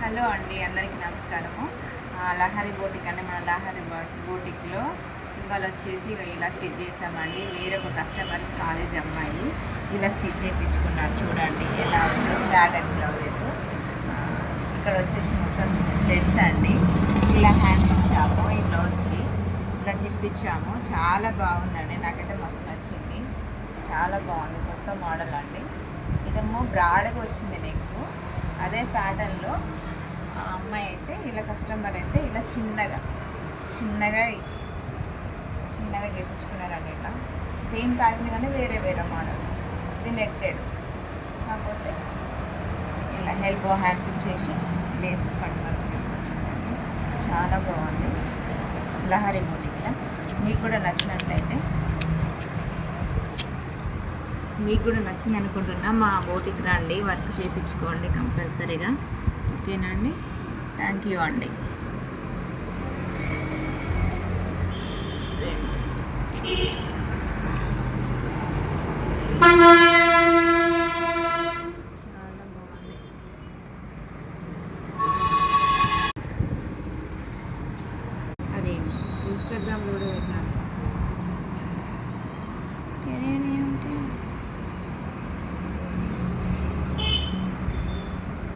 Hello అండి, అందరికీ నమస్కారము. లహరి బోటిక్ అంటే మన లహరి బోటిక్లో ఇవాళ వచ్చేసి ఇలా స్టిచ్ చేసామండి. వేరొక కస్టమర్స్ కాలేజ్ అమ్మాయి ఇలా స్టిచ్ చేయించుకున్నారు. చూడండి ఎలా ఉందో ప్యాటర్న్ బ్లౌజెస్. ఇక్కడ వచ్చేసి మొత్తం థ్రెడ్స్ అండి. ఇలా హ్యాండ్స్ ఇచ్చాము, ఈ బ్లౌజ్కి ఇలా జిప్పిచ్చాము. చాలా బాగుందండి, నాకైతే మస్తు నచ్చింది. చాలా బాగుంది, కొత్త మోడల్ అండి. ఇదేమో బ్రాడ్గా వచ్చింది నెక్. అదే ప్యాటర్న్లో ఆ అమ్మాయి అయితే ఇలా కస్టమర్ అయితే ఇలా చిన్నగా చేయించుకున్నారండి. ఇట్లా సేమ్ ప్యాటర్న్ కానీ వేరే మోడల్. ఇది నెట్టెడ్, కాకపోతే ఇలా ఎల్బో హ్యాండ్స్ ఇచ్చేసి లేస్ పట్టుకొని వచ్చిందండి. చాలా బాగుంది లహరి బోటిక్లో. మీకు కూడా నచ్చినట్లయితే, మీకు కూడా నచ్చింది అనుకుంటున్నా, మా బోటిక్ రండి, వర్క్ చేయించుకోండి కంపల్సరీగా. ఓకేనండి, థ్యాంక్ యూ అండి.